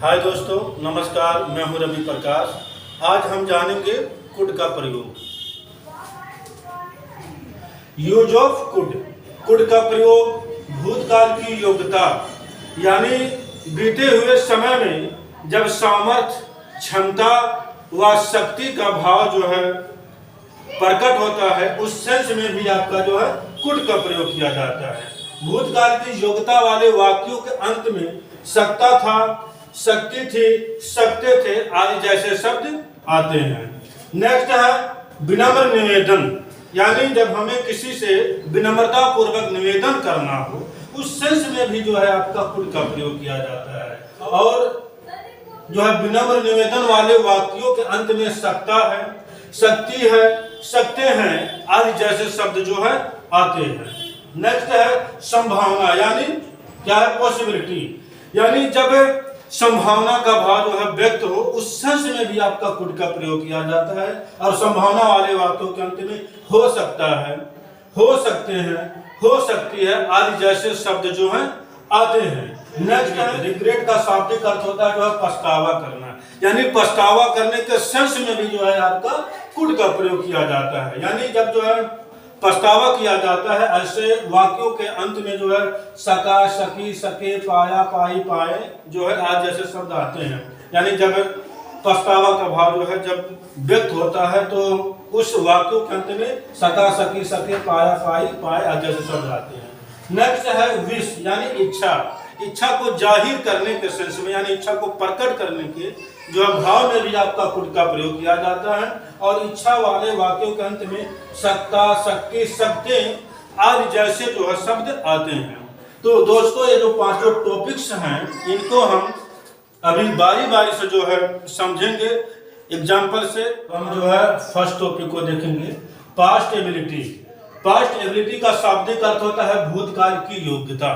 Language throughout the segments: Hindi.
हाय दोस्तों, नमस्कार। मैं हूं रवि प्रकाश। आज हम जानेंगे कुड का प्रयोग। Use of could. कुड का प्रयोग भूतकाल की योग्यता यानी बीते हुए समय में जब सामर्थ्य, क्षमता व शक्ति का भाव जो है प्रकट होता है, उस सेंस में भी आपका जो है कुड का प्रयोग किया जाता है। भूतकाल की योग्यता वाले वाक्यों के अंत में सकता था, शक्ति थी, सकते थे आदि जैसे शब्द आते हैं। नेक्स्ट है विनम्र निवेदन, यानी जब हमें किसी से विनम्रता पूर्वक निवेदन करना हो, उस सेंस में भी जो है आपका कुड का प्रयोग किया जाता है। और जो है विनम्र निवेदन वाले वाक्यों के अंत में सकता है, शक्ति है, सकते हैं आदि जैसे शब्द जो है आते हैं। नेक्स्ट है संभावना, यानी क्या है पॉसिबिलिटी, यानी जब संभावना का भाव जो है व्यक्त हो, उस सेंस में भी आपका कुड का प्रयोग किया जाता है। और संभावना वाले वाक्यों के अंत में हो सकता है, हो सकते हैं, हो सकती है आदि जैसे शब्द जो है आते हैं। नेक्स्ट है रिग्रेट का शाब्दिक अर्थ होता है जो है पछतावा करना, यानी पछतावा करने के सेंस में भी जो है आपका कुड का प्रयोग किया जाता है। यानी जब जो है पछतावा किया जाता है, ऐसे वाक्यों के अंत में जो है सका, सकी, सके, पाया, पाई, पाए जो है आज जैसे शब्द आते हैं। यानी जब पछतावा का भाव जो है जब व्यक्त होता है, तो उस वाक्यों के अंत में सका, सकी, सके, पाया, पाई, पाए आज जैसे शब्द आते हैं। नेक्स्ट है विश, यानी इच्छा। इच्छा को जाहिर करने के सेंस में, यानी इच्छा को प्रकट करने के जो है भाव में भी आपका कुड का प्रयोग किया जाता है। और इच्छा वाले वाक्यों के अंत में सकता, शक्ति, सकते आदि जैसे जो है शब्द आते हैं। तो दोस्तों, ये जो पांचों टॉपिक्स हैं, इनको हम अभी बारी बारी से जो है समझेंगे एग्जाम्पल से। हम जो है फर्स्ट टॉपिक को देखेंगे, पास्ट एबिलिटी। पास्ट एबिलिटी का शाब्दिक अर्थ होता है भूतकाल की योग्यता।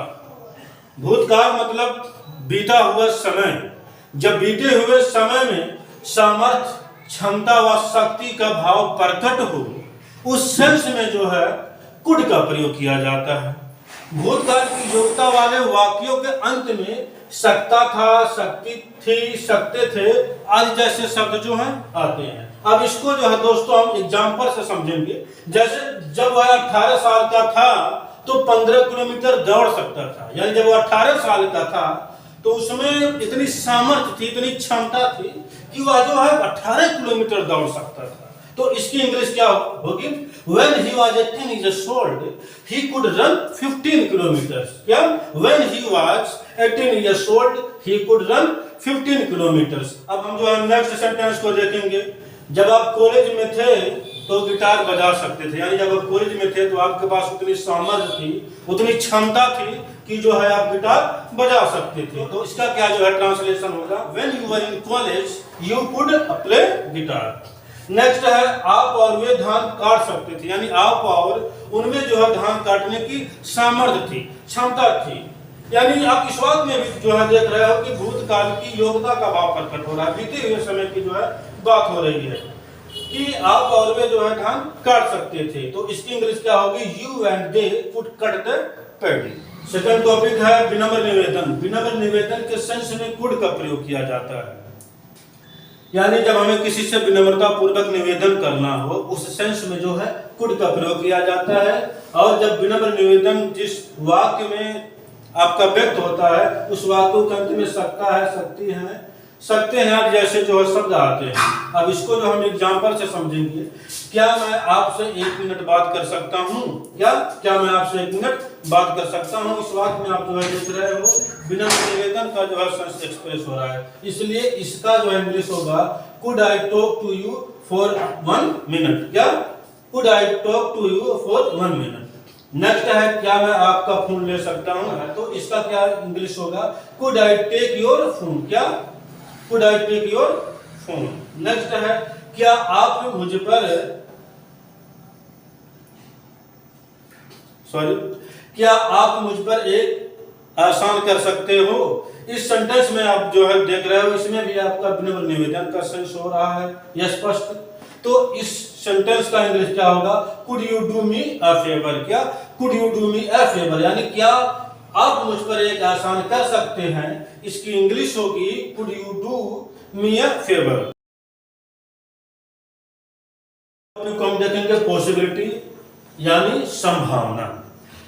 भूतकाल मतलब बीता हुआ समय। जब बीते हुए समय में सामर्थ्य, क्षमता व शक्ति का भाव प्रकट हो, उस सेंस में जो है कुड का प्रयोग किया जाता है। भूतकाल की योग्यता वाले वाक्यों के अंत में सकता था, शक्ति थी, सकते थे आदि जैसे शब्द जो हैं आते हैं। अब इसको जो है दोस्तों हम एग्जाम्पल से समझेंगे। जैसे जब वह 18 साल का था तो 15 किलोमीटर दौड़ सकता था। यानी जब वो 18 साल का था तो उसमें इतनी सामर्थ्य थी, इतनी क्षमता थी कि वह जो है 18 किलोमीटर दौड़ सकता था। तो इसकी इंग्लिश क्या होगी? When he was 18 years old, he could run 15 kilometers. क्या? When he was 18 years old, he could run 15 kilometers. अब हम जो है नेक्स्ट सेंटेंस को देखेंगे। जब आप कॉलेज में थे तो गिटार बजा सकते थे, यानी जब आप कॉलेज में थे तो आपके पास उतनी सामर्थ्य थी, उतनी क्षमता थी कि जो है आप गिटार बजा सकते थे। तो इसका क्या जो है ट्रांसलेशन होगा? When you were in college, you could play guitar. Next है आप और वे धान काट सकते थे, यानी आप और उनमें जो है धान काटने की सामर्थ्य थी, क्षमता थी। यानी आप इस बात में भी जो है देख रहे हो कि भूतकाल की योग्यता का भाव प्रकट हो रहा है। बीते हुए समय की जो है बात हो रही है कि आप और वे जो है धान काट सकते थे। तो इसकी इंग्लिश क्या होगी? You and they could cut the paddy. Second topic है विनम्र निवेदन। विनम्र निवेदन के सेंस में कुड का प्रयोग किया जाता है। यानी जब हमें किसी से विनम्रता पूर्वक निवेदन करना हो, उस सेंस में जो है कुड का प्रयोग किया जाता है। और जब विनम्र निवेदन जिस वाक्य में आपका व्यक्त होता है, उस वाक्य के अंत में सकता है, शक्ति है, सकते हैं जैसे जो है शब्द आते हैं। अब इसको जो हम एग्जाम्पल से समझेंगे। क्या मैं आपसे 1 मिनट बात कर सकता हूँ? क्या मैं आपसे 1 मिनट बात कर सकता हूँ? इस बात में आप जो है देख रहे हो विनम्र निवेदन का जो है सेंस एक्सप्रेस हो रहा है। इसलिए इसका जो है इंग्लिश होगा could I talk to you for 1 minute. क्या? Could I talk to you for 1 minute. Next है क्या मैं आपका फोन ले सकता हूँ? तो इसका क्या इंग्लिश होगा? Could I take your phone. क्या? Could I take your phone. Next है क्या आप मुझ पर क्या आप मुझ पर एक आसान कर सकते हो? इस सेंटेंस में आप जो है देख रहे हो, इसमें भी आपका विनम्र निवेदन का सेंस हो रहा है, यह स्पष्ट। तो इस सेंटेंस का इंग्लिश क्या होगा? Could you do me a favour. क्या? Could you do me a favour, यानी क्या आप मुझ पर एक आसान कर सकते हैं, इसकी इंग्लिश होगी could you do me a favour. को हम देखेंगे पॉसिबिलिटी यानी संभावना।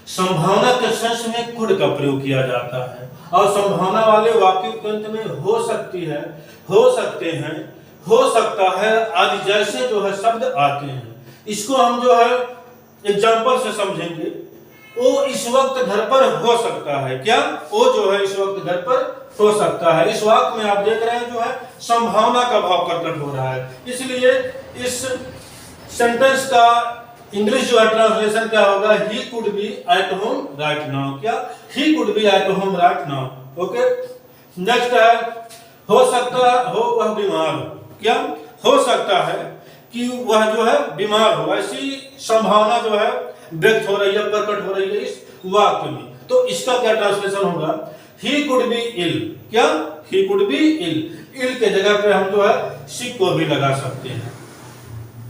संभावना के सेंस में कुड का प्रयोग किया जाता है और संभावना वाले वाक्य के अंत में हो सकती है, हो सकते हैं, हो सकता है आदि जैसे जो है शब्द आते हैं। इसको हम जो है एग्जाम्पल से समझेंगे। वो इस वक्त घर पर हो सकता है। क्या? वो जो है इस वक्त घर पर हो सकता है। इस वाक्य में आप देख रहे हैं जो है संभावना का भाव प्रकट हो रहा है। इसलिए इस सेंटेंस का इंग्लिश जो है ट्रांसलेशन क्या होगा? He could be at home right now. क्या? He could be at home right now. Okay, next है हो सकता हो वह बीमार हो। क्या? हो सकता है कि वह जो है बीमार हो, ऐसी संभावना जो है व्यक्त हो रही है, प्रकट हो रही है इस वाक्य में। तो इसका क्या ट्रांसलेशन होगा? He could be ill. क्या? ही कुड बी इल। इल के जगह पे हम जो है सिक को भी लगा सकते हैं।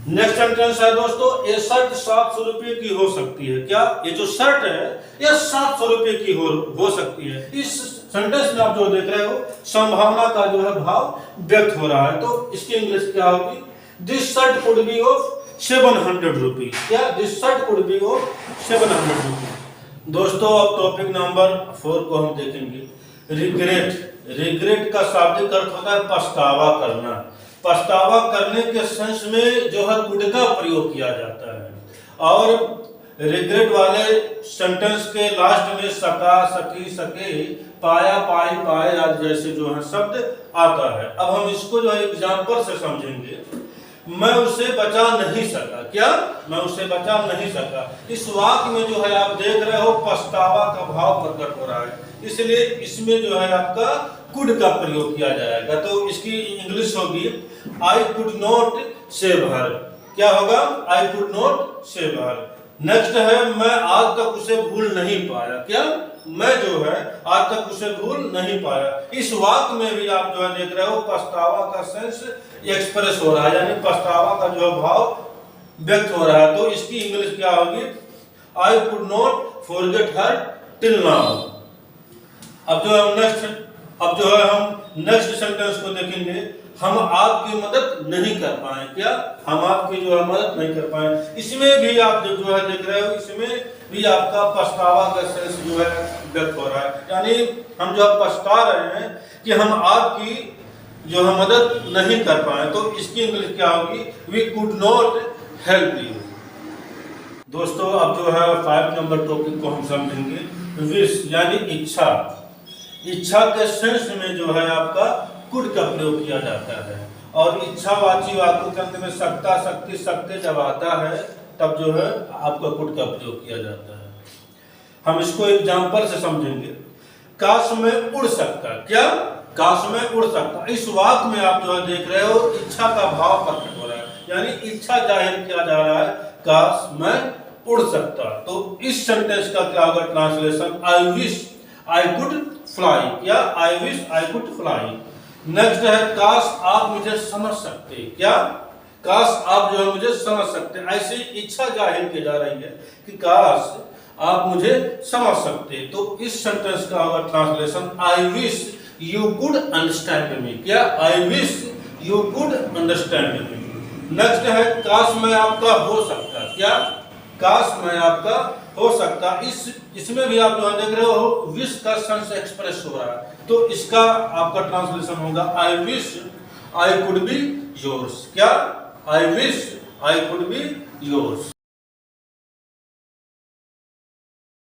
नेक्स्ट सेंटेंस है दोस्तों, ये शर्ट 700 रुपए की हो सकती है। क्या? ये जो शर्ट है ये 700 रुपए की हो सकती है। इस सेंटेंस में आप जो देख रहे हो संभावना का जो है भाव व्यक्त हो रहा है। तो इसकी इंग्लिश क्या होगी? This shirt could be of 700 rupees. क्या? This shirt could be of 700 rupees. दोस्तों अब टॉपिक नंबर 4 को हम देखेंगे। रिग्रेट। रिग्रेट का शाब्दिक अर्थ होता है पछतावा करना। पछतावा करने के सेंस में जो है कुड का प्रयोग किया जाता है। और रिग्रेट वाले सेंटेंस के लास्ट में सका, सकी, सके, पाया, पाई, पाए आदि जैसे जो है शब्द आता है। अब हम इसको जो है एग्जाम्पल से समझेंगे। मैं उसे बचा नहीं सका। क्या? मैं उसे बचा नहीं सका। इस वाक्य में जो है आप देख रहे हो पछतावा का भाव प्रकट हो रहा है, इसलिए इसमें जो है आपका कुड का प्रयोग किया जाएगा। तो इसकी इंग्लिश होगी I could not save her. क्या होगा? I could not save her. Next है मैं आज तक उसे भूल नहीं पाया। क्या? मैं जो है आज तक उसे भूल नहीं पाया। इस वाक्य में भी आप जो है देख रहे हो पछतावा का सेंस एक्सप्रेस हो रहा है, यानी पछतावा का जो भाव व्यक्त हो रहा है। तो इसकी इंग्लिश क्या होगी? I could not forget her till now. अब जो है हम नेक्स्ट सेंटेंस को देखेंगे। हम आपकी मदद नहीं कर पाए। क्या? हम आपकी जो है मदद नहीं कर पाए। इसमें भी आप जो है देख रहे हो, इसमें भी आपका पछतावा का सेंस जो है व्यक्त हो रहा है, यानी हम जो पछता रहे हैं कि हम आपकी जो है मदद नहीं कर पाए। तो इसकी इंग्लिश क्या होगी? We could not help you. दोस्तों अब जो है 5 नंबर टॉपिक को हम समझेंगे। विश यानी इच्छा। इच्छा के सेंस में जो है आपका कुड का प्रयोग किया जाता है। और इच्छावाची वाक्यों के अंत में सकता, शक्ति, सकते जब आता है तब जो है आपका कुड का प्रयोग किया जाता है। हम इसको एग्जाम्पल से समझेंगे। काश में उड़ सकता। क्या? काश में उड़ सकता। इस वाक्य में आप जो है देख रहे हो इच्छा का भाव प्रकट हो रहा है, यानी इच्छा जाहिर किया जा रहा है काश मैं उड़ सकता। तो इस सेंटेंस का क्या होगा translation? I wish I could fly. क्या? I wish I could fly. Next है काश आप मुझे समझ सकते। क्या? काश आप जो है मुझे समझ सकते। ऐसी इच्छा जाहिर की जा रही है कि काश आप मुझे समझ सकते। तो इस सेंटेंस का होगा translation I wish you could understand me. क्या? I wish you could understand me. Next है काश मैं आपका हो सकता। क्या? काश मैं आपका हो सकता। इसमें भी आप जो देख रहे हो विश का सेंस एक्सप्रेस हो रहा है। तो इसका आपका ट्रांसलेशन होगा I wish I could be yours. क्या? I wish I could be yours.